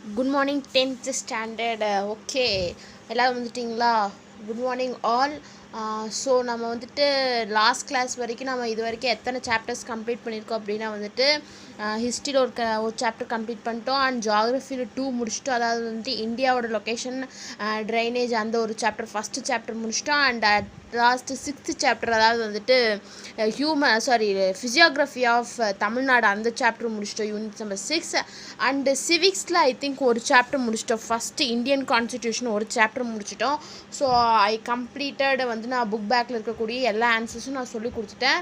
Good morning 10th standard. Okay எல்லோரும் வந்துட்டிங்களா? Good morning all. So நம்ம வந்துட்டு லாஸ்ட் கிளாஸ் வரைக்கும் நம்ம இது வரைக்கும் எத்தனை சாப்டர்ஸ் கம்ப்ளீட் பண்ணியிருக்கோம் அப்படின்னா வந்துட்டு ஹிஸ்ட்ரியில் ஒரு சாப்டர் கம்ப்ளீட் பண்ணிட்டோம் அண்ட் ஜியாகிரஃபியில் 2 முடிச்சிட்டோம். அதாவது வந்துட்டு இந்தியாவோட லொக்கேஷன் ட்ரைனேஜ் அந்த ஒரு சாப்டர் ஃபஸ்ட்டு சாப்டர் முடிச்சிட்டோம். அண்ட் லாஸ்ட்டு 6th சாப்டர் அதாவது வந்துட்டு ஃபிசியோகிராஃபி ஆஃப் தமிழ்நாடு அந்த சாப்டர் முடிச்சிட்டோம், யூனிட் நம்பர் 6. அண்டு சிவிக்ஸில் ஐ திங்க் ஒரு சாப்டர் முடிச்சிட்டோம். ஃபஸ்ட்டு இந்தியன் கான்ஸ்டியூஷன் ஒரு சாப்டர் முடிச்சிட்டோம். ஸோ ஐ கம்ப்ளீட்டட் வந்து நான் புக் பேக்கில் இருக்கக்கூடிய எல்லா ஆன்சர்ஸும் நான் சொல்லி கொடுத்துட்டேன்.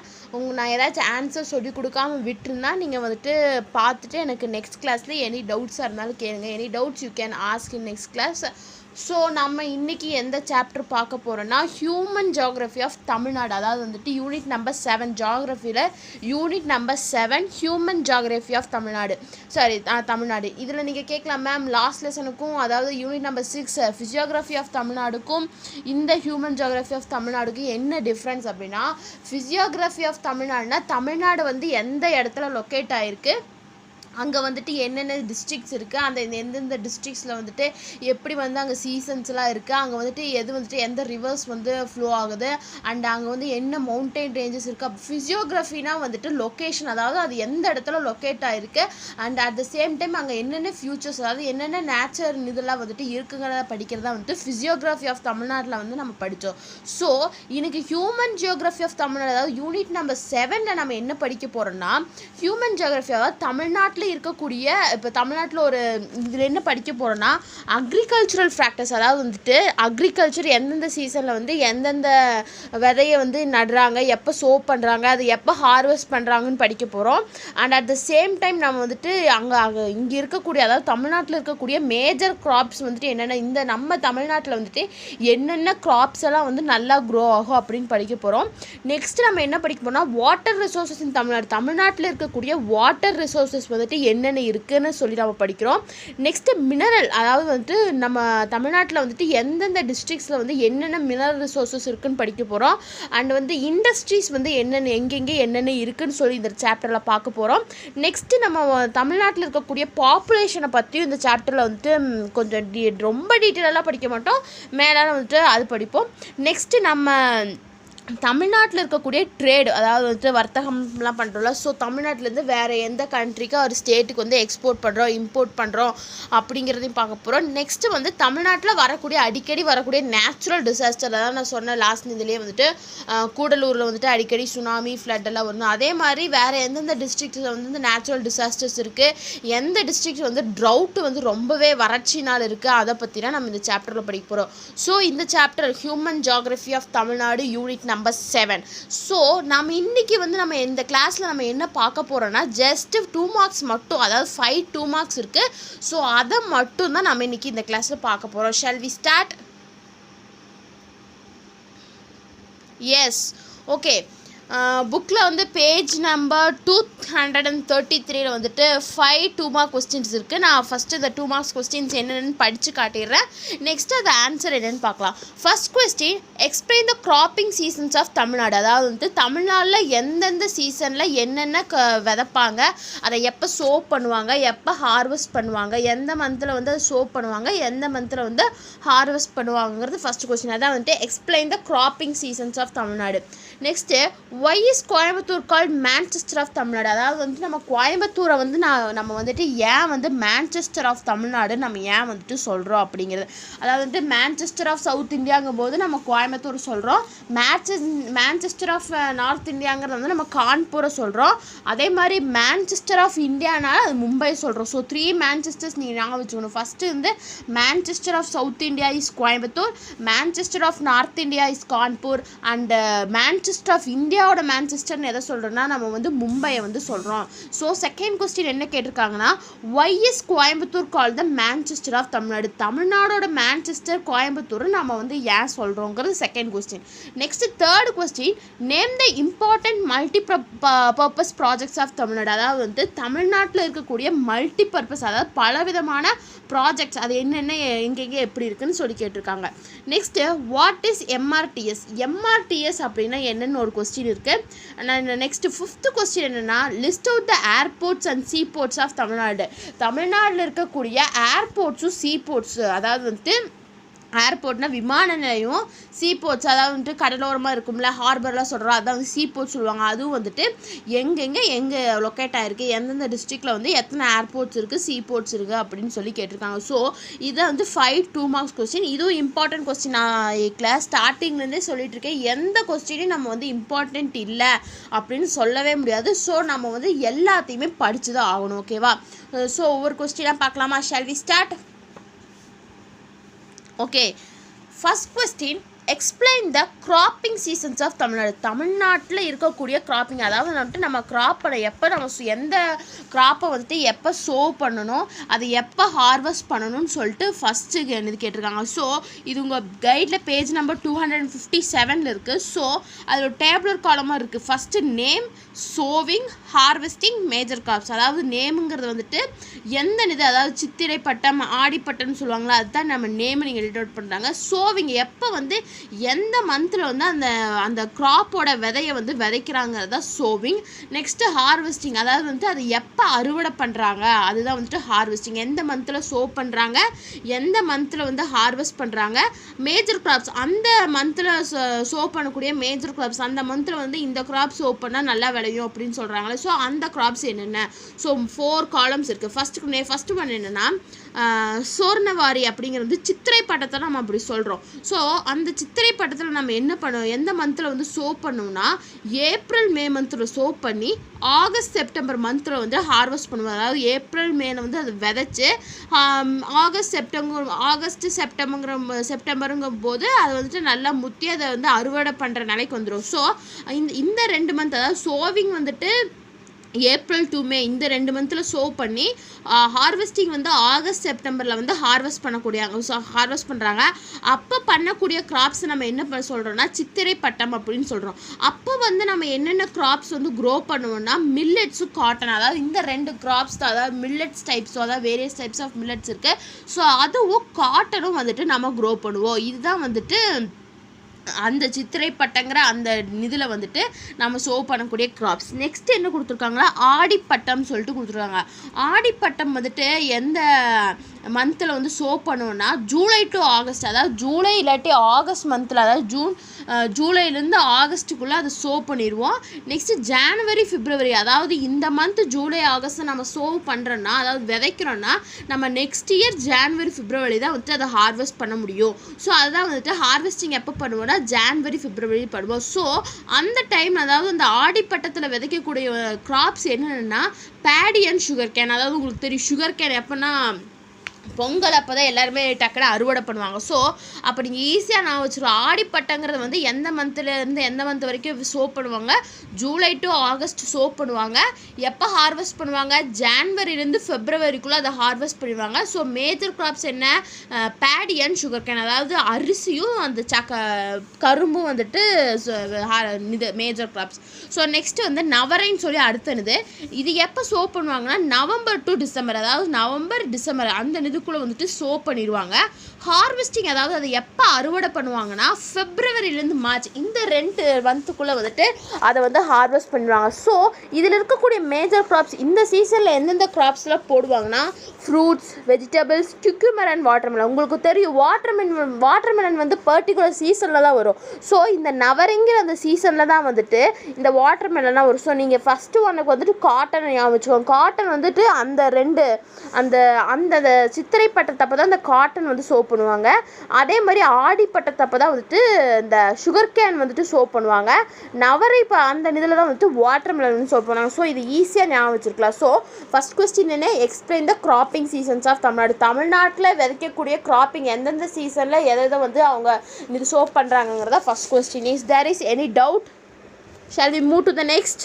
நான் ஏதாச்சும் ஆன்சர் சொல்லி கொடுக்காம விட்டுருந்தா நீங்கள் வந்துட்டு பார்த்துட்டு எனக்கு நெக்ஸ்ட் கிளாஸில் எனி டவுட்ஸாக இருந்தாலும் கேளுங்க. Any doubts you can ask in next class. So நம்ம இன்றைக்கி எந்த சாப்டர் பார்க்க போகிறோன்னா ஹியூமன் ஜியாகிரஃபி ஆஃப் தமிழ்நாடு, அதாவது வந்துட்டு யூனிட் நம்பர் 7 ஜியாகிரஃபியில் unit number 7 human geography of Tamil Nadu. இதில் நீங்கள் கேட்கலாம் மேம் லாஸ்ட் லெசனுக்கும் அதாவது யூனிட் நம்பர் 6 ஃபிசியோகிராஃபி ஆஃப் தமிழ்நாடுக்கும் இந்த ஹியூமன் ஜியாகிரஃபி ஆஃப் தமிழ்நாடுக்கும் என்ன டிஃப்ரென்ஸ் அப்படின்னா, ஃபிசியோகிராஃபி ஆஃப் தமிழ்நாடுனா தமிழ்நாடு வந்து எந்த இடத்துல லொக்கேட் ஆகிருக்கு, அங்கே வந்துட்டு என்னென்ன டிஸ்ட்ரிக்ஸ் இருக்குது, அந்த எந்தெந்த டிஸ்ட்ரிக்ஸில் வந்துட்டு எப்படி வந்து அங்கே சீசன்ஸ்லாம் இருக்குது, அங்கே வந்துட்டு எந்த ரிவர்ஸ் வந்து ஃப்ளோ ஆகுது, அண்ட் அங்கே வந்து என்ன மவுண்டைன் ரேஞ்சஸ் இருக்குது. ஃபிசியோகிராஃபினா வந்துட்டு லொக்கேஷன், அதாவது அது எந்த இடத்துல லொக்கேட் ஆகிருக்கு and at the same time அங்கே என்னென்ன ஃபியூச்சர்ஸ் அதாவது என்னென்ன நேச்சர் இதெல்லாம் வந்துட்டு இருக்குங்கிறத படிக்கிறதா வந்துட்டு ஃபிசியோகிராஃபி ஆஃப் தமிழ்நாட்டில் வந்து நம்ம படித்தோம். ஸோ இன்னைக்கு ஹியூமன் ஜியோகிராஃபி ஆஃப் தமிழ்நாடு அதாவது யூனிட் நம்பர் 7 நம்ம என்ன படிக்க போகிறோம்னா ஹியூமன் ஜியோகிராஃபி, அதாவது தமிழ்நாட்டில் இருக்கக்கூடிய இப்போ தமிழ்நாட்டில் ஒரு இதில் என்ன படிக்க போகிறோன்னா அக்ரிகல்ச்சுரல் ஃபேக்டர்ஸ், அதாவது வந்துட்டு அக்ரிகல்ச்சர் எந்தெந்த சீசனில் வந்து எந்தெந்த விதையை வந்து நடுறாங்க, எப்போ சோ பண்ணுறாங்க, அது எப்போ ஹார்வெஸ்ட் பண்ணுறாங்கன்னு படிக்க போகிறோம். And at the same time நம்ம வந்துட்டு இங்கே இருக்கக்கூடிய அதாவது தமிழ்நாட்டில் இருக்கக்கூடிய மேஜர் கிராப்ஸ் வந்துட்டு என்னென்ன, இந்த நம்ம தமிழ்நாட்டில் வந்துட்டு என்னென்ன கிராப்ஸ் எல்லாம் வந்து நல்லா க்ரோ ஆகும் அப்படின்னு படிக்க போகிறோம். நெக்ஸ்ட் நம்ம என்ன படிக்க போகிறோம்னா வாட்டர் ரிசோர்ஸஸ் இன் தமிழ்நாட்டில் இருக்கக்கூடிய வாட்டர் ரிசோர்ஸஸ் வந்துட்டு என்னென்ன இருக்குன்னு சொல்லி நம்ம படிக்கிறோம். நெக்ஸ்ட்டு மினரல், அதாவது வந்துட்டு நம்ம தமிழ்நாட்டில் வந்துட்டு எந்தெந்த டிஸ்ட்ரிக்ஸில் வந்து என்னென்ன மினரல் ரிசோர்ஸஸ் இருக்குன்னு படிக்க போகிறோம். அண்ட் வந்து இண்டஸ்ட்ரீஸ் வந்து எங்கெங்கே என்னென்ன இருக்குன்னு சொல்லி இந்த சாப்டரில் பார்க்க போகிறோம். நெக்ஸ்ட்டு நம்ம தமிழ்நாட்டில் இருக்கக்கூடிய பாப்புலேஷனை பற்றியும் இந்த சாப்டரில் வந்துட்டு கொஞ்சம் ரொம்ப டீட்டெயிலாக படிக்க மாட்டோம், மேலே வந்துட்டு அது படிப்போம். நெக்ஸ்ட்டு நம்ம தமிழ்நாட்டில் இருக்கக்கூடிய ட்ரேடு, அதாவது வந்துட்டு வர்த்தகம்லாம் பண்ணுறோம்ல, ஸோ தமிழ்நாட்டிலேருந்து வேறு எந்த கண்ட்ரிக்கு ஒரு ஸ்டேட்டுக்கு வந்து எக்ஸ்போர்ட் பண்ணுறோம் இம்போர்ட் பண்ணுறோம் அப்படிங்கிறதையும் பார்க்க போகிறோம். நெக்ஸ்ட்டு வந்து தமிழ்நாட்டில் அடிக்கடி வரக்கூடிய நேச்சுரல் டிசாஸ்டர், அதாவது நான் சொன்ன லாஸ்ட் இதுலேயே வந்துட்டு கூடலூரில் வந்துட்டு அடிக்கடி சுனாமி ஃப்ளட் எல்லாம் வரும். அதே மாதிரி வேறு எந்தெந்த டிஸ்ட்ரிக்ஸில் வந்து நேச்சுரல் டிசாஸ்டர்ஸ் இருக்குது, எந்த டிஸ்ட்ரிக்ஸ் வந்து ட்ரவுட் வந்து ரொம்பவே வறட்சினால் இருக்குது, அதை பற்றினா நம்ம இந்த சாப்டரில் படிக்க போகிறோம். ஸோ இந்த chapter human geography of Tamil Nadu unit number 7. So நம்ம இன்றைக்கி வந்து நம்ம இந்த கிளாஸில் நம்ம என்ன பார்க்க போகிறோன்னா ஜஸ்ட் 2 மார்க்ஸ் மட்டும், அதாவது 5 2 மார்க்ஸ் இருக்குது. ஸோ அதை மட்டும் தான் நம்ம இன்றைக்கி இந்த கிளாஸில் பார்க்க போகிறோம். Shall we start? Yes, okay. புக்கில் வந்து பேஜ் நம்பர் 233 வந்துட்டு 5 2 மார்க் கொஸ்டின்ஸ் இருக்குது. நான் ஃபஸ்ட்டு இந்த 2 மார்க்ஸ் கொஸ்டின்ஸ் என்னென்னு படித்து காட்டிடுறேன். நெக்ஸ்ட்டு அது ஆன்சர் என்னென்னு பார்க்கலாம். First question, explain the cropping seasons of Tamil Nadu, அதாவது வந்து தமிழ்நாட்டில் எந்தெந்த சீசனில் என்னென்ன விதைப்பாங்க, அதை எப்போ சோப் பண்ணுவாங்க, எப்போ ஹார்வெஸ்ட் பண்ணுவாங்க, எந்த மந்தில் வந்து அதை சோப் பண்ணுவாங்க, எந்த மந்தில் வந்து ஹார்வெஸ்ட் பண்ணுவாங்கிறது ஃபஸ்ட் கொஸ்டின். அதான் வந்துட்டு explain the cropping seasons of Tamil Nadu. Next, why is Coimbatore called Manchester of Tamil Nadu, அதாவது வந்து நம்ம கோயம்புத்தூரை வந்து நம்ம வந்துட்டு ஏன் வந்து மேன்செஸ்டர் ஆஃப் தமிழ்நாடு நம்ம ஏன் வந்துட்டு சொல்கிறோம் அப்படிங்கிறது. அதாவது வந்து மேன்செஸ்டர் ஆஃப் சவுத் இந்தியாங்கும் போது நம்ம கோயம்புத்தூர் சொல்கிறோம், மேன்செஸ்டர் ஆஃப் நார்த் இந்தியாங்கிறது வந்து நம்ம கான்பூரை சொல்கிறோம். அதே மாதிரி மேன்செஸ்டர் ஆஃப் இந்தியானால அது மும்பை சொல்கிறோம். ஸோ 3 மேன்செஸ்டர்ஸ் நீங்கள் ஞாபகம் வச்சுக்கணும். ஃபஸ்ட்டு வந்து Manchester of south India is Coimbatore, Manchester of north India is Kanpur, and Manchester of இந்தியாவோட மேன்செஸ்டர்னு எதை சொல்கிறோன்னா நம்ம வந்து மும்பையை வந்து சொல்கிறோம். ஸோ செகண்ட் கொஸ்டின் என்ன கேட்டிருக்காங்கன்னா, why is Coimbatore call the Manchester of Tamil Nadu, தமிழ்நாடோட மேன்செஸ்டர் கோயம்புத்தூர் நம்ம வந்து ஏன் சொல்கிறோங்கிறது second question. Next third question, name the important multi purpose projects of Tamil Nadu, அதாவது வந்து தமிழ்நாட்டில் இருக்கக்கூடிய மல்டி பர்பஸ் அதாவது பலவிதமான ப்ராஜெக்ட்ஸ் அது என்னென்ன எங்கெங்கே எப்படி இருக்குன்னு சொல்லி கேட்டிருக்காங்க. Next, what is MRTS, MRTS அப்படின்னா என்ன என்னன்னு ஒரு கொஸ்டின் இருக்குது. நெக்ஸ்ட் 5th கொஸ்டின் என்னென்னா list out the airports and sea ports of Tamil Nadu. தமிழ்நாட்டில் இருக்கக்கூடிய ஏர்போர்ட்ஸும் சீ போர்ட்ஸ், அதாவது வந்துட்டு ஏர்போர்ட்னா விமான நிலையம், சீ போர்ட்ஸ் அதாவது வந்துட்டு கடலோரமாக இருக்கும்ல, ஹார்பர்லாம் சொல்கிறோம், அதான் வந்து சீ போர்ட்ஸ் சொல்லுவாங்க. அதுவும் வந்துட்டு எங்கே லொக்கேட் ஆகிருக்கு, எந்தெந்த டிஸ்ட்ரிக்டில் வந்து எத்தனை ஏர்போர்ட்ஸ் இருக்குது, சீ போர்ட்ஸ் இருக்குது அப்படின்னு சொல்லி கேட்டிருக்காங்க. ஸோ இதை வந்து 5 2 மார்க்ஸ் கொஸ்டின். இதுவும் இம்பார்ட்டன்ட் கொஸ்டின். நான் கிளாஸ் ஸ்டார்டிங்லேருந்தே சொல்லிட்டு இருக்கேன், எந்த கொஸ்டினையும் நம்ம வந்து இம்பார்ட்டன்ட் இல்லை அப்படின்னு சொல்லவே முடியாது. ஸோ நம்ம வந்து எல்லாத்தையுமே படித்து தான் ஆகணும். ஓகேவா? ஸோ ஒவ்வொரு கொஸ்டினாக பார்க்கலாமா? Shall we start? Okay, first question, explain the cropping seasons of Tamil Nadu. தமிழ்நாட்டில் இருக்கக்கூடிய கிராப்பிங், அதாவது வந்துட்டு நம்ம கிராப்பை எப்போ நம்ம எந்த கிராப்பை வந்துட்டு எப்போ சோ பண்ணணும், அதை எப்போ ஹார்வெஸ்ட் பண்ணணும்னு சொல்லிட்டு ஃபஸ்ட்டு இது கேட்டிருக்காங்க. ஸோ இது உங்கள் கைடில் பேஜ் நம்பர் 257 இருக்குது. ஸோ அதில் ஒரு டேபிளர் காலமாக இருக்குது. First name, sowing, harvesting, major crops. அதாவது நேமுங்கிறது வந்துட்டு எந்த இது, அதாவது சித்திரை பட்டம், ஆடிப்பட்டம்னு சொல்லுவாங்களா, அதுதான் நம்ம நேம் நீங்கள் எடிட் அவுட் பண்ணுறாங்க. சோவிங் எப்போ வந்து எந்த மந்தில் வந்து அந்த கிராப்போட விதையை வந்து விதைக்கிறாங்கிறது தான் சோவிங். நெக்ஸ்ட்டு ஹார்வெஸ்டிங், அதாவது வந்துட்டு அதை எப்போ அறுவடை பண்ணுறாங்க, அதுதான் வந்துட்டு ஹார்வெஸ்டிங். எந்த மந்தில் சோ பண்ணுறாங்க, எந்த மந்தில் வந்து ஹார்வெஸ்ட் பண்ணுறாங்க. மேஜர் கிராப்ஸ், அந்த மந்தில் சோ பண்ணக்கூடிய மேஜர் கிராப்ஸ், அந்த மந்தில் வந்து இந்த கிராப் சோ பண்ணால் நல்லா விளையும் அப்படின்னு சொல்கிறாங்களே. ஸோ அந்த கிராப்ஸ் என்னென்ன? ஸோ 4 காலம்ஸ் இருக்குது. ஃபஸ்ட்டு ஒன் என்னென்னா சோர்ணவாரி அப்படிங்கிறது சித்திரை பட்டத்தை நம்ம அப்படி சொல்கிறோம். ஸோ அந்த சித்திரை பட்டத்தில் நம்ம என்ன பண்ணுவோம், எந்த மந்தில் வந்து சோ பண்ணோம்னா ஏப்ரல் மே மந்தில் சோ பண்ணி ஆகஸ்ட் செப்டம்பர் மந்தில் வந்து ஹார்வெஸ்ட் பண்ணுவோம். அதாவது ஏப்ரல் மேல வந்து அதை விதைச்சி ஆகஸ்ட் செப்டம்பருங்கும் போது அதை வந்துட்டு நல்லா முத்தி அதை வந்து அறுவடை பண்ணுற நிலைக்கு வந்துடும். ஸோ இந்த 2 மந்த், அதாவது சோவிங் வந்துட்டு ஏப்ரல் டு மே, இந்த 2 மந்தில் சோ பண்ணி ஹார்வெஸ்டிங் வந்து ஆகஸ்ட் செப்டம்பரில் வந்து ஹார்வெஸ்ட் பண்ணுறாங்க. அப்போ பண்ணக்கூடிய கிராப்ஸ் நம்ம என்ன சொல்கிறோம்னா சித்திரை பட்டம் அப்படின்னு சொல்கிறோம். அப்போ வந்து நம்ம என்னென்ன கிராப்ஸ் வந்து க்ரோ பண்ணுவோம்னா மில்லட்ஸும் காட்டன், அதாவது இந்த 2 கிராப்ஸ் தான். அதாவது மில்லட்ஸ் டைப்ஸ், அதாவது வேரியஸ் டைப்ஸ் ஆஃப் மில்லட்ஸ் இருக்குது. ஸோ அதுவும் காட்டனும் வந்துட்டு நம்ம க்ரோ பண்ணுவோம். இதுதான் வந்துட்டு அந்த சித்திரை பட்டங்கிற அந்த இதில் வந்துட்டு நம்ம சோ பண்ணக்கூடிய கிராப்ஸ். நெக்ஸ்ட் என்ன கொடுத்துருக்காங்களா, ஆடிப்பட்டம் சொல்லிட்டு கொடுத்துருக்காங்க. ஆடிப்பட்டம் வந்துட்டு எந்த மந்தில் வந்து சோ பண்ணுவோன்னா ஜூலை டு ஆகஸ்ட், அதாவது ஜூலை இல்லாட்டி ஆகஸ்ட் மந்தில், அதாவது ஜூலைலேருந்து ஆகஸ்ட்டுக்குள்ளே அதை சோ பண்ணிடுவோம். நெக்ஸ்ட்டு ஜான்வரி பிப்ரவரி, அதாவது இந்த மந்த் ஜூலை ஆகஸ்ட் நம்ம சோ பண்ணுறோன்னா, அதாவது விதைக்கிறோன்னா நம்ம நெக்ஸ்ட் இயர் ஜான்வரி பிப்ரவரி தான் வந்துட்டு அதை ஹார்வெஸ்ட் பண்ண முடியும். ஸோ அதுதான் வந்துட்டு ஹார்வெஸ்டிங் எப்போ பண்ணுவோம்னா ஜான்வரி பிப்ரவரி பண்ணுவோம். ஸோ அந்த டைம், அதாவது அந்த ஆடிப்பட்டத்தில் விதைக்கக்கூடிய கிராப்ஸ் என்னென்னா பேடி அண்ட் சுகர் கேன். அதாவது உங்களுக்கு தெரியும் சுகர் கேன் எப்போனா பொங்கல் அப்போ தான் எல்லாருமே டக்குனு அறுவடை பண்ணுவாங்க. ஸோ அப்போ நீங்கள் ஈஸியாக நான் வச்சுருவோம். ஆடிப்பட்டங்கிறது வந்து எந்த மந்த்லேருந்து எந்த மந்த் வரைக்கும் சோ பண்ணுவாங்க, ஜூலை டு ஆகஸ்ட் சோ பண்ணுவாங்க. எப்போ ஹார்வெஸ்ட் பண்ணுவாங்க, ஜான்வரிலேருந்து ஃபெப்ரவரிக்குள்ளே அதை ஹார்வெஸ்ட் பண்ணுவாங்க. ஸோ மேஜர் கிராப்ஸ் என்ன, பேடி அண்ட் சுகர் கேன், அதாவது அரிசியும் அந்த கரும்பும் வந்துட்டு இது மேஜர் கிராப்ஸ். ஸோ நெக்ஸ்ட்டு வந்து நவரைன்னு சொல்லி அடுத்தது. இது எப்போ சோ பண்ணுவாங்கன்னா நவம்பர் டு டிசம்பர், அதாவது நவம்பர் டிசம்பர் அந்த இதுக்குள்ளே வந்துட்டு சோ பண்ணிடுவாங்க. ஹார்வெஸ்டிங், அதாவது அதை எப்போ அறுவடை பண்ணுவாங்கன்னா ஃபெப்ரவரிலேருந்து மார்ச், இந்த 2 மந்த்துக்குள்ளே வந்துட்டு அதை வந்து ஹார்வெஸ்ட் பண்ணிடுவாங்க. ஸோ இதில் இருக்கக்கூடிய மேஜர் கிராப்ஸ் இந்த சீசனில் எந்தெந்த கிராப்ஸ்லாம் போடுவாங்கன்னா fruits, vegetables, cucumber and watermelon. உங்களுக்கு தெரியும் வாட்டர்மெலன் வந்து பர்டிகுலர் சீசனில் தான் வரும். ஸோ இந்த நவரிங்கிற அந்த சீசனில் தான் வந்துட்டு இந்த வாட்டர்மெலன்லாம் வரும். ஸோ நீங்கள் ஃபஸ்ட்டு ஒன்றுக்கு வந்துட்டு காட்டன் ஞாபகம் வச்சுக்கோங்க. காட்டன் வந்துட்டு அந்த 2 அந்த சித்திரை பட்டத்தப்போ தான் அந்த காட்டன் வந்து சோ பண்ணுவாங்க. அதே மாதிரி ஆடிப்பட்டத்தப்போ தான் வந்துட்டு இந்த சுகர் கேன் வந்துட்டு சோ பண்ணுவாங்க. நவரை அந்த இதில் தான் வந்துட்டு வாட்டர்மெலன் வந்து சோ பண்ணுவாங்க. ஸோ இது ஈஸியாக ஞாபகம் வச்சுருக்கலாம். ஸோ ஃபஸ்ட் கொஸ்டின் என்ன, explain the cropping seasons of Tamil Nadu. தமிழ்நாட்டில் விதைக்கக்கூடிய கிராப்பிங் எந்தெந்த சீசனில் எதை வந்து அவங்க இது சோ பண்ணுறாங்கிறதா first question. Is there is any doubt? Shall we move to the next?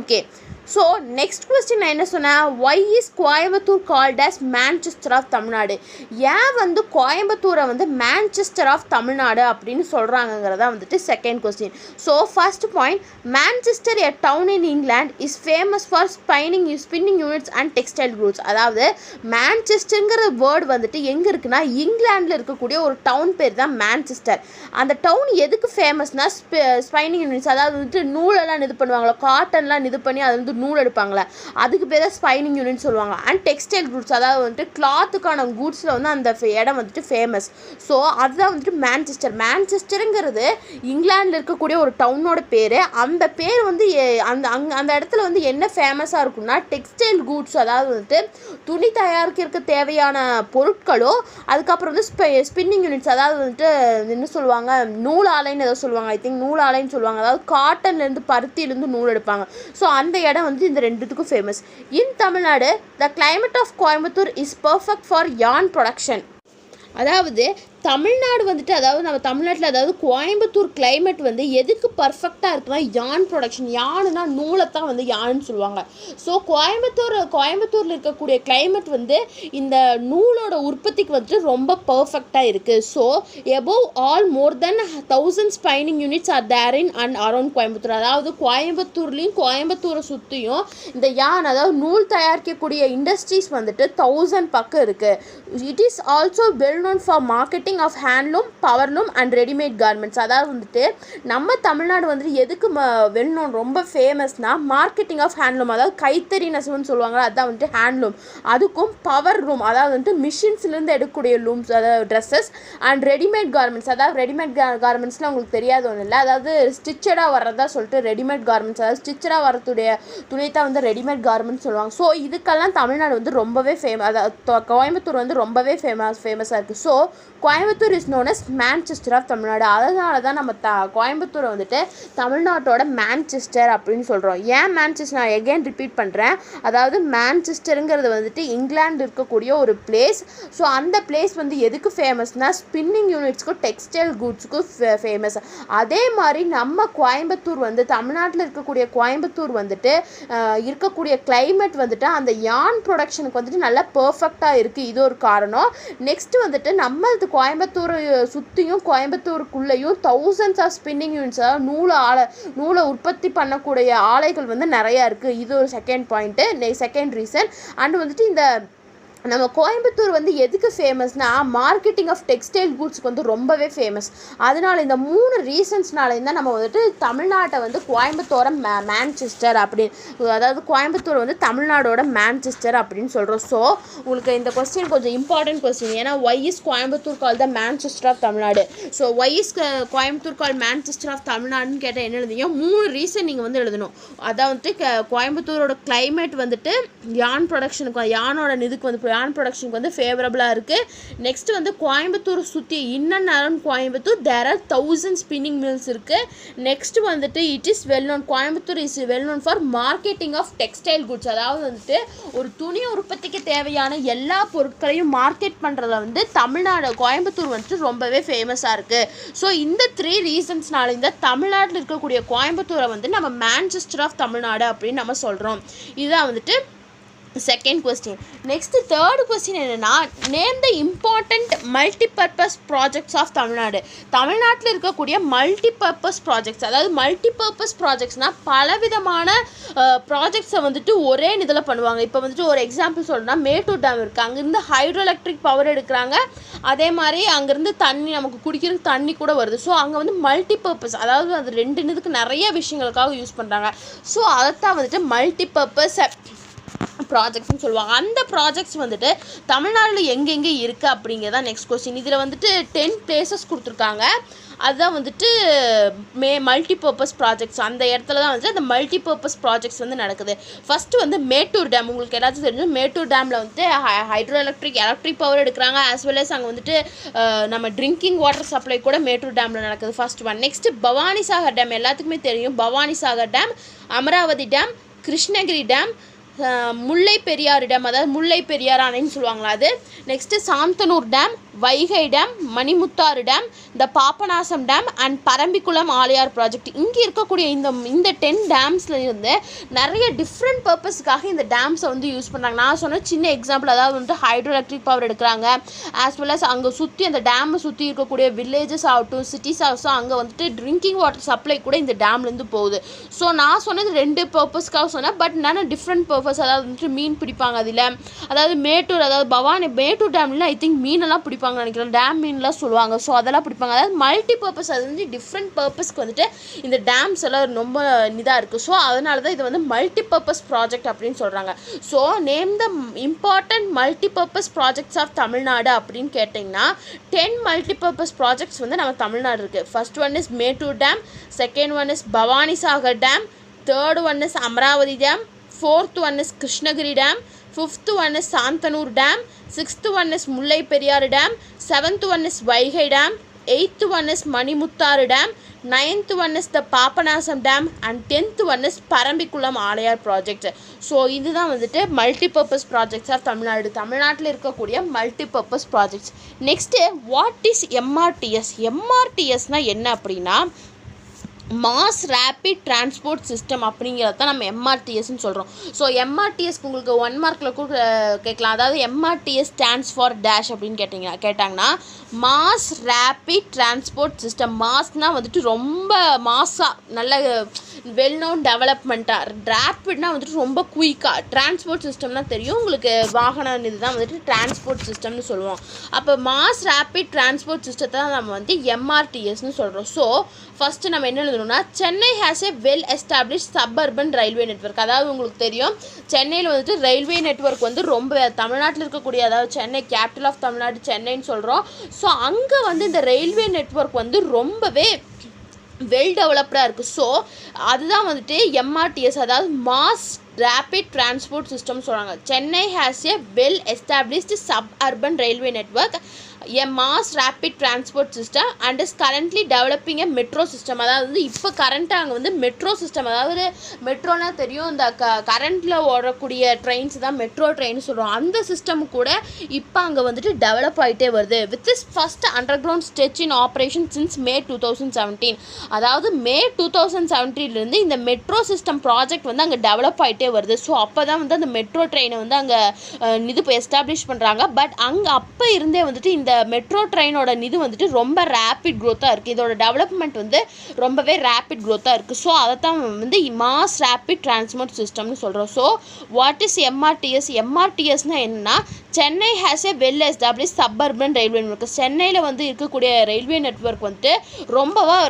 Okay, so next question நான் என்ன சொன்னேன், why is Coimbatore called as Manchester of Tamil Nadu. ஏன் வந்து கோயம்புத்தூரை வந்து மேன்செஸ்டர் ஆஃப் தமிழ்நாடு அப்படின்னு சொல்கிறாங்கங்கிறதா வந்துட்டு second question. So first point, Manchester a town in England is famous for spinning units and textile goods. அதாவது மேன்செஸ்டருங்கிற வேர்டு வந்துட்டு எங்கே இருக்குன்னா இங்கிலாண்டில் இருக்கக்கூடிய ஒரு டவுன் பேர் தான் மேன்செஸ்டர். அந்த டவுன் எதுக்கு ஃபேமஸ்னா ஸ்பைனிங் யூனிட்ஸ், அதாவது வந்துட்டு நூலெல்லாம் இது பண்ணுவாங்களா, காட்டன்லாம் இது பண்ணி அது வந்து நூல் எடுப்பாங்களே அதுக்கு பேர் தான் ஸ்பைனிங் யூனிட் சொல்லுவாங்க. அண்ட் டெக்ஸ்டைல் குட்ஸ், அதாவது வந்துட்டு கிளாத்துக்கான குட்ஸில் வந்து அந்த இடம் வந்துட்டு ஃபேமஸ். ஸோ அதுதான் வந்துட்டு மேன்செஸ்டர். மேன்செஸ்டருங்கிறது இங்கிலாண்டில் இருக்கக்கூடிய ஒரு டவுனோட பேர். அந்த பேர் வந்து அந்த இடத்துல வந்து என்ன ஃபேமஸாக இருக்குன்னா டெக்ஸ்டைல் கூட்ஸ், அதாவது வந்துட்டு துணி தயாரிக்கிறதுக்கு தேவையான பொருட்களோ, அதுக்கப்புறம் வந்து ஸ்பின்னிங் யூனிட்ஸ், அதாவது வந்துட்டு என்ன சொல்லுவாங்க, நூல் ஆலைன்னு ஏதோ சொல்லுவாங்க, ஐ திங்க் நூல் ஆலைன்னு சொல்லுவாங்க, அதாவது காட்டன்லேருந்து பருத்தியிலேருந்து நூல் எடுப்பாங்க. ஸோ அந்த இடம் வந்து இந்த ரெண்டுத்துக்கும் famous. In Tamil Nadu the climate of Coimbatore is perfect for yarn production. அதாவது தமிழ்நாடு வந்துட்டு, அதாவது நம்ம தமிழ்நாட்டில் அதாவது கோயம்புத்தூர் கிளைமேட் வந்து எதுக்கு பர்ஃபெக்டாக இருக்குன்னா யான் ப்ரொடக்ஷன். யானுனா நூலைத்தான் வந்து யான்னு சொல்லுவாங்க. ஸோ கோயம்புத்தூரில் இருக்கக்கூடிய கிளைமேட் வந்து இந்த நூலோட உற்பத்திக்கு வந்துட்டு ரொம்ப பர்ஃபெக்டாக இருக்குது. So above all more than 1000 spinning units are there in and around Coimbatore. அதாவது கோயம்புத்தூர்லேயும் கோயம்புத்தூரை சுற்றியும் இந்த யான், அதாவது நூல் தயாரிக்கக்கூடிய இண்டஸ்ட்ரீஸ் வந்துட்டு 1000 பக்கம் இருக்குது. It is also well known for marketing of handloom, powerloom and readymade garments. அதாவது வந்துட்டு நம்ம தமிழ்நாடு வந்துட்டு எதுக்கு வெல் நோன் ரொம்ப ஃபேமஸ்னா மார்க்கெட்டிங் ஆஃப் ஹேண்ட்லூம், அதாவது கைத்தறி நெசவுன்னு சொல்லுவாங்க, அதுதான் வந்துட்டு ஹேண்ட்லூம். அதுக்கும் பவர் லூம், அதாவது வந்துட்டு மிஷின்ஸ்லேருந்து எடுக்கக்கூடிய லூம்ஸ், அதாவது ட்ரெஸ்ஸஸ் அண்ட் ரெடிமேட் கார்மெண்ட்ஸ். அதாவது ரெடிமேட் கார்மெண்ட்ஸ்லாம் உங்களுக்கு தெரியாத ஒன்றும் இல்லை, அதாவது ஸ்டிச்சடாக வர்றதா சொல்லிட்டு ரெடிமேட் கார்மெண்ட்ஸ், அதாவது ஸ்டிச்சடாக வரக்கூடிய துணி தான் வந்து ரெடிமேட் கார்மெண்ட்ஸ் சொல்லுவாங்க. ஸோ இதுக்கெல்லாம் தமிழ்நாடு வந்து ரொம்பவே அதாவது கோயம்புத்தூர் வந்து ரொம்பவே ஃபேமஸாக இருக்குது. So Coimbatore is known as Manchester of Tamil Nadu. அதனால தான் நம்ம கோயம்புத்தூரை வந்துட்டு தமிழ்நாட்டோட மேன்செஸ்டர் அப்படின்னு சொல்கிறோம். ஏன் மேன்செஸ்டர், நான் எகெயின் ரிப்பீட் பண்ணுறேன், அதாவது மேன்செஸ்டருங்கிறது வந்துட்டு இங்கிலாந்து இருக்கக்கூடிய ஒரு பிளேஸ். ஸோ அந்த பிளேஸ் வந்து எதுக்கு ஃபேமஸ்னால் ஸ்பின்னிங் யூனிட்ஸ்க்கும் டெக்ஸ்டைல் குட்ஸுக்கும் ஃபேமஸ். அதே மாதிரி நம்ம கோயம்புத்தூர் வந்து தமிழ்நாட்டில் இருக்கக்கூடிய கோயம்புத்தூர் வந்துட்டு இருக்கக்கூடிய கிளைமேட் வந்துட்டு அந்த யான் ப்ரொடக்ஷனுக்கு வந்துட்டு நல்லா பர்ஃபெக்டாக இருக்குது. இது ஒரு காரணம். நெக்ஸ்ட் வந்துட்டு நம்ம கோயம்புத்தூர் சுற்றியும் கோயம்புத்தூருக்குள்ளேயும் thousands ஆஃப் ஸ்பின்னிங் யூனிட்ஸ், அதாவது நூலை உற்பத்தி பண்ணக்கூடிய ஆலைகள் வந்து நிறையா இருக்குது. இது ஒரு second point, second reason. And வந்துட்டு இந்த நம்ம கோயம்புத்தூர் வந்து எதுக்கு ஃபேமஸ்னால் மார்க்கெட்டிங் ஆஃப் டெக்ஸ்டைல் கூட்ஸ்க்கு வந்து ரொம்பவே ஃபேமஸ். அதனால் இந்த 3 ரீசன்ஸ்னாலேயும் தான் நம்ம வந்துட்டு தமிழ்நாட்டை வந்து கோயம்புத்தூரை மேன்செஸ்டர் அப்படின்னு, அதாவது கோயம்புத்தூர் வந்து தமிழ்நாடோட மேன்செஸ்டர் அப்படின்னு சொல்கிறோம். ஸோ உங்களுக்கு இந்த கொஸ்டின் கொஞ்சம் இம்பார்ட்டன்ட் கொஸ்டின். ஏன்னா why is Coimbatore call the Manchester of Tamil Nadu. So why is Coimbatore call Manchester of தமிழ்நாடுன்னு கேட்டால் என்ன எழுதிங்க, 3 ரீசன் நீங்கள் வந்து எழுதணும். அதான் வந்துட்டு கோயம்புத்தூரோட கிளைமேட் வந்துட்டு யான் ப்ரொடக்ஷனுக்கு, யானோட இதுக்கு வந்து யான் ப்ரொடக்ஷனுக்கு வந்து ஃபேவரபுளாக இருக்குது. நெக்ஸ்ட் வந்து கோயம்புத்தூர் சுற்றி in and around Coimbatore there are 1000 spinning mills இருக்குது. நெக்ஸ்ட் வந்துட்டு it is well known, Coimbatore is well known for marketing of textile goods. அதாவது வந்துட்டு ஒரு துணி உற்பத்திக்கு தேவையான எல்லா பொருட்களையும் மார்க்கெட் பண்ணுறதுல வந்து தமிழ்நாடு கோயம்புத்தூர் வந்துட்டு ரொம்பவே ஃபேமஸாக இருக்குது. ஸோ இந்த 3 ரீசன்ஸ்னால இந்த தமிழ்நாட்டில் இருக்கக்கூடிய கோயம்புத்தூரை வந்து நம்ம மேன்செஸ்டர் ஆஃப் தமிழ்நாடு அப்படின்னு நம்ம சொல்கிறோம். இதுதான் வந்துட்டு second question. Next third question என்னென்னா, name the important multipurpose projects of Tamil Nadu. தமிழ்நாட்டில் இருக்கக்கூடிய மல்டிபர்பஸ் ப்ராஜெக்ட்ஸ், அதாவது மல்டிபர்பஸ் ப்ராஜெக்ட்ஸ்னால் பலவிதமான ப்ராஜெக்ட்ஸை வந்துட்டு ஒரே இதில் பண்ணுவாங்க. இப்போ வந்துட்டு ஒரு எக்ஸாம்பிள் சொல்லணும்னா மேட்டூர் டேம் இருக்குது, அங்கேருந்து ஹைட்ரோ எலக்ட்ரிக் பவர் எடுக்கிறாங்க, அதே மாதிரி அங்கேருந்து தண்ணி நமக்கு குடிக்கிறதுக்கு தண்ணி கூட வருது. ஸோ அங்கே வந்து மல்டிபர்பஸ், அதாவது அது 2 இதுக்கு நிறைய விஷயங்களுக்காக யூஸ் பண்ணுறாங்க. ஸோ அதைத்தான் வந்துட்டு மல்டிபர்பஸ் ப்ராஜெக்ட்ஸ்னு சொல்லுவாங்க. அந்த ப்ராஜெக்ட்ஸ் வந்துட்டு தமிழ்நாட்டில் எங்கெங்கே இருக்குது அப்படிங்கிறதான் நெக்ஸ்ட் கொஸ்டின். இதில் வந்துட்டு 10 பிளேசஸ் கொடுத்துருக்காங்க. அதுதான் வந்துட்டு மல்டிபர்பஸ் ப்ராஜெக்ட்ஸ். அந்த இடத்துல தான் வந்துட்டு அந்த மல்டிபர்பஸ் ப்ராஜெக்ட்ஸ் வந்து நடக்குது. ஃபஸ்ட்டு வந்து மேட்டூர் டேம். உங்களுக்கு எல்லாத்தையும் தெரியும், மேட்டூர் டேமில் வந்துட்டு ஹைட்ரோ எலக்ட்ரிக் பவர் எடுக்கிறாங்க. ஆஸ் வெல் அஸ் அங்கே வந்துட்டு நம்ம ட்ரிங்கிங் வாட்டர் சப்ளை கூட மேட்டூர் டேமில் நடக்குது. First one. Next Bhavani Sagar dam. எல்லாத்துக்குமே தெரியும் Bhavani Sagar dam, Amaravathi dam, Krishnagiri dam, Mullai Periyar dam, அதாவது முல்லை பெரியாறு அணைன்னு சொல்லுவாங்களா அது. Next Santhanur dam, Vaigai dam, Manimuthar dam, இந்த Papanasam dam and Parambikulam Aliyar project. இங்கே இருக்கக்கூடிய இந்த 10 டேம்ஸில் இருந்து நிறைய டிஃப்ரெண்ட் பர்பஸ்க்காக இந்த டேம்ஸை வந்து யூஸ் பண்ணுறாங்க. நான் சொன்ன சின்ன எக்ஸாம்பிள், அதாவது வந்துட்டு ஹைட்ரோ எலக்ட்ரிக் பவர் எடுக்கிறாங்க, ஆஸ் வெல் அஸ் அங்கே சுற்றி அந்த டேமை சுற்றி இருக்கக்கூடிய வில்லேஜஸ் ஆகட்டும், சிட்டிஸ் ஆகட்டும், அங்கே வந்துட்டு ட்ரிங்கிங் வாட்டர் சப்ளை கூட இந்த டேம்லேருந்து போகுது. ஸோ நான் சொன்னது 2 பர்பஸ்க்காக சொன்னேன், பட் நான் டிஃப்ரெண்ட் பர்பஸ், அதாவது வந்துட்டு மீன் பிடிப்பாங்க அதில், அதாவது மேட்டூர், அதாவது மேட்டூர் டேம்லாம் ஐ திங்க் மீனெல்லாம் பிடிப்பாங்க நினைக்கிறேன், டேம் மீன்லாம் சொல்லுவாங்க. ஸோ அதெல்லாம் பிடிப்பாங்க. அதாவது மல்டி பர்பஸ், அது வந்து டிஃப்ரெண்ட் பர்பஸ்க்கு வந்துட்டு இந்த டேம்ஸ் எல்லாம் ரொம்ப இதாக இருக்குது. ஸோ அதனால தான் இது வந்து மல்டி பர்பஸ் ப்ராஜெக்ட் அப்படின்னு சொல்கிறாங்க. So name the important multi purpose projects of Tamil Nadu அப்படின்னு கேட்டிங்கன்னா 10 மல்டி பர்பஸ் ப்ராஜெக்ட்ஸ் வந்து நம்ம தமிழ்நாடு இருக்குது. First one is Mettur dam, second one is Bhavani Sagar dam, third one is Amaravathi dam, fourth one is Krishnagiri dam, fifth one is Santhanur dam, sixth one is Mullai Periyar dam, seventh one is Vaigai dam, eighth one is Manimuthar dam, ninth one is the Papanasam dam and 10th one is Parambikulam Aliyar project. So இதுதான் வந்துட்டு multi purpose projects of தமிழ்நாட்டில் இருக்கக்கூடிய multi purpose projects. Next what is MRTS? எம்ஆர்டிஎஸ்னால் என்ன அப்படின்னா mass rapid transport system அப்படிங்கிறத தான் நம்ம எம்ஆர்டிஎஸ்ன்னு சொல்கிறோம். ஸோ எம்ஆர்டிஎஸ்க்கு உங்களுக்கு 1 மார்க்கில் கூட கேட்கலாம். அதாவது எம்ஆர்டிஎஸ் ஸ்டாண்ட்ஸ் ஃபார் டேஷ் அப்படின்னு கேட்டாங்கன்னா மாஸ் ரேபிட் டிரான்ஸ்போர்ட் சிஸ்டம். மாஸ்னால் வந்துட்டு ரொம்ப மாஸாக நல்ல வெல் நோன் டெவலப்மெண்ட்டாக, ரேப்பிட்னா வந்துட்டு ரொம்ப குயிக்காக, டிரான்ஸ்போர்ட் சிஸ்டம்னா தெரியும் உங்களுக்கு, வாகன இதுதான் வந்துட்டு டிரான்ஸ்போர்ட் சிஸ்டம்னு சொல்லுவோம். அப்போ மாஸ் ரேபிட் டிரான்ஸ்போர்ட் சிஸ்டத்தை தான் நம்ம வந்து எம்ஆர்டிஎஸ்ன்னு சொல்கிறோம். ஸோ ஃபஸ்ட்டு நம்ம என்ன எழுதணும்னா Chennai has a well establish suburban railway network. அதாவது உங்களுக்கு தெரியும் சென்னையில் வந்துட்டு ரயில்வே நெட்வொர்க் வந்து ரொம்ப தமிழ்நாட்டில் இருக்கக்கூடிய, அதாவது சென்னை கேபிட்டல் ஆஃப் தமிழ்நாடு சென்னைன்னு சொல்கிறோம். ஸோ அங்கே வந்து இந்த ரயில்வே நெட்வொர்க் வந்து ரொம்பவே வெல் டெவலப்டாக இருக்குது. ஸோ அதுதான் வந்துட்டு எம்ஆர்டிஎஸ், அதாவது மாஸ் ரேபிட் டிரான்ஸ்போர்ட் சிஸ்டம் சொல்கிறாங்க. Chennai has a well established suburban railway network, a mass rapid transport system and is currently developing a metro system. அதாவது இப்போ கரண்ட்டாக அங்கே வந்து மெட்ரோ சிஸ்டம், அதாவது மெட்ரோனா தெரியும் இந்த கரண்ட்டில் ஓடக்கூடிய ட்ரெயின்ஸ் தான் மெட்ரோ ட்ரெயின் சொல்கிறோம். அந்த சிஸ்டம் கூட இப்போ அங்கே வந்துட்டு டெவலப் ஆகிட்டே வருது. With is first under ground stretch in operation since May 2017. அதாவது May 2017 இந்த மெட்ரோ சிஸ்டம் ப்ராஜெக்ட் வந்து அங்கே டெவலப் ஆகிட்டே வருது. ஸோ அப்போ தான் வந்து அந்த மெட்ரோ ட்ரெயினை வந்து அங்கே இது எஸ்டாப்ளிஷ் பண்ணுறாங்க. பட் அங்கே அப்போ இருந்தே வந்துட்டு இந்த மெட்ரோ ட்ரெயினோட இது வந்துட்டு ரொம்ப ரேப்பிட் க்ரோத்தாக இருக்குது. இதோட டெவலப்மெண்ட் வந்து ரொம்பவே ரேப்பிட் க்ரோத்தாக இருக்குது. ஸோ அதை தான் வந்து மாஸ் ரேப்பிட் டிரான்ஸ்போர்ட் சிஸ்டம்னு சொல்கிறோம். So what is MRTS? எம்ஆர்டிஎஸ்னால் என்னன்னா Chennai has a well establish suburban railway network. சென்னையில் வந்து இருக்கக்கூடிய ரயில்வே நெட்வொர்க் வந்துட்டு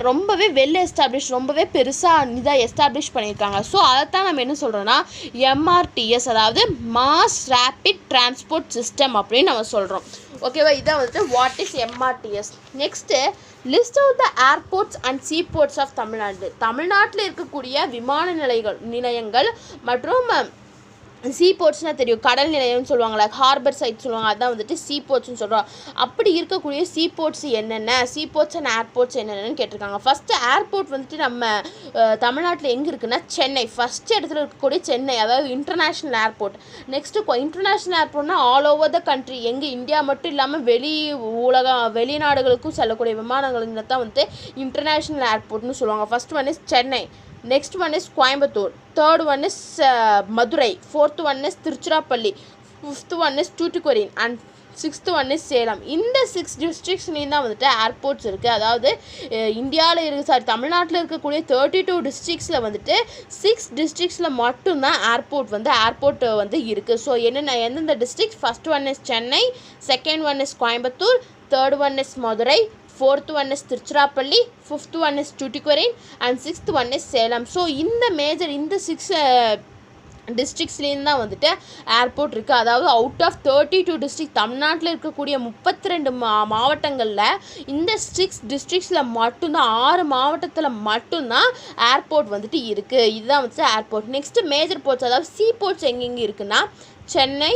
ரொம்பவே வெல் எஸ்டாப்ளிஷ், ரொம்பவே பெருசாக இதாக எஸ்டாப்ளிஷ் பண்ணியிருக்காங்க. ஸோ அதை தான் நம்ம என்ன சொல்கிறோன்னா எம்ஆர்டிஎஸ், அதாவது மாஸ் ரேப்பிட் டிரான்ஸ்போர்ட் சிஸ்டம் அப்படின்னு நம்ம சொல்கிறோம். ஓகேவா? இதான் வந்துட்டு what is MRTS. Next list of the airports and seaports of Tamil Nadu. தமிழ்நாட்டில் இருக்கக்கூடிய விமான நிலையங்கள் மற்றும் சீபோர்ட்ஸ்னால் தெரியும், கடல் நிலையம்னு சொல்லுவாங்களே, ஹார்பர் சைட் சொல்லுவாங்க, அதான் வந்துட்டு சீபோர்ட்ஸ்னு சொல்கிறோம். அப்படி இருக்கக்கூடிய சீபோர்ட்ஸ் என்னென்ன, சீபோர்ட்ஸ் அண்ட் ஏர்போர்ட்ஸ் என்னென்னு கேட்டிருக்காங்க. ஃபஸ்ட்டு ஏர்போர்ட் வந்துட்டு நம்ம தமிழ்நாட்டில் எங்கே இருக்குன்னா சென்னை, ஃபஸ்ட்டு இடத்துல இருக்கக்கூடிய சென்னை, அதாவது இன்டர்நேஷ்னல் ஏர்போர்ட். நெக்ஸ்ட்டு இன்டர்நேஷ்னல் ஏர்போர்ட்னா ஆல் ஓவர் த கண்ட்ரி, எங்கே இந்தியா மட்டும் இல்லாமல் வெளிநாடுகளுக்கும் செல்லக்கூடிய விமானங்கள் தான் வந்துட்டு இன்டர்நேஷ்னல் ஏர்போர்ட்னு சொல்லுவாங்க. First one is Chennai, next one is Coimbatore, third one is Madurai, fourth one is Tiruchirappalli, fifth one is Thoothukudi and sixth one is Salem. இந்த 6 டிஸ்ட்ரிக்ஸ்லேயும் தான் வந்துட்டு ஏர்போர்ட்ஸ் இருக்குது. அதாவது இந்தியாவில் தமிழ்நாட்டில் இருக்கக்கூடிய 32 டிஸ்ட்ரிக்ஸில் வந்துட்டு 6 டிஸ்ட்ரிக்ஸில் மட்டும்தான் ஏர்போர்ட் வந்து இருக்குது. ஸோ எந்தெந்த district? First one is Chennai, second one is Coimbatore, third one is Madurai, fourth one is Tiruchirappalli, fifth one is Thoothukudi and sixth one is Salem. So இந்த 6 டிஸ்ட்ரிக்ஸ்லேருந்து தான் வந்துட்டு ஏர்போர்ட் இருக்குது. அதாவது அவுட் ஆஃப் 32 டிஸ்ட்ரிக்ட், தமிழ்நாட்டில் இருக்கக்கூடிய 32 மாவட்டங்களில் இந்த 6 டிஸ்ட்ரிக்ஸில் மட்டும்தான், 6 மாவட்டத்தில் மட்டும்தான் ஏர்போர்ட் வந்துட்டு இருக்குது. இதுதான் வந்துட்டு ஏர்போர்ட். நெக்ஸ்ட்டு மேஜர் போர்ட்ஸ், அதாவது சீ போர்ட்ஸ் எங்கெங்கே இருக்குன்னா Chennai,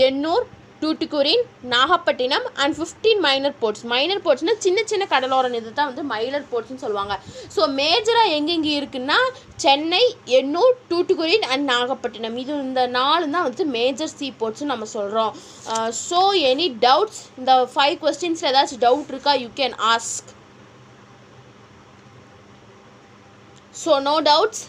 Ennore, Tuticorin, Nagapattinam and 15 minor ports. Minor போர்ட்ஸ்னால் சின்ன சின்ன கடலோர இது தான் வந்து மைனர் போர்ட்ஸ்னு சொல்லுவாங்க. ஸோ மேஜராக எங்கெங்கே இருக்குன்னா சென்னை, எண்ணூர், டூட்டுக்குரின் அண்ட் நாகப்பட்டினம். இது இந்த 4 தான் வந்து மேஜர் சீ போர்ட்ஸ்னு நம்ம சொல்கிறோம். ஸோ எனி டவுட்ஸ், இந்த 5 கொஸ்டின்ஸில் ஏதாச்சும் டவுட் இருக்கா? You can ask. So no doubts.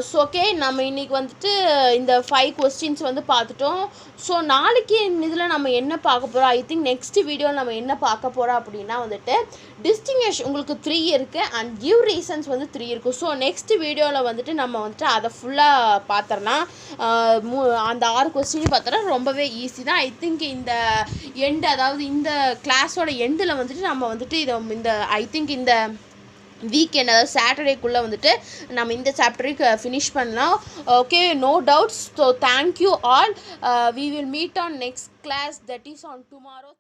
So okay, நம்ம இன்றைக்கி வந்துட்டு இந்த 5 கொஸ்டின்ஸ் வந்து பார்த்துட்டோம். ஸோ நாளைக்கு இதில் நம்ம என்ன பார்க்க போகிறோம், ஐ திங்க் நெக்ஸ்ட் வீடியோவில் நம்ம என்ன பார்க்க போகிறோம் அப்படின்னா வந்துட்டு டிஸ்டிங்விஷ் உங்களுக்கு 3 இருக்குது அண்ட் கிவ் ரீசன்ஸ் வந்து 3 இருக்குது. ஸோ நெக்ஸ்ட் வீடியோவில் வந்துட்டு நம்ம வந்துட்டு அதை ஃபுல்லாக பார்த்துடலாம். அந்த 6 கொஸ்டின் பார்த்தோன்னா ரொம்பவே ஈஸி தான். ஐ திங்க் இந்த எண்டு, அதாவது இந்த கிளாஸோட எண்டில் வந்துட்டு நம்ம வந்துட்டு இந்த ஐ திங்க் இந்த வீக்கெண்ட், அதாவது சாட்டர்டேக்குள்ளே வந்துட்டு நம்ம இந்த சாப்டருக்கு ஃபினிஷ் பண்ணலாம். Okay, no doubts. So thank you all. We will meet on next class, that is on tomorrow.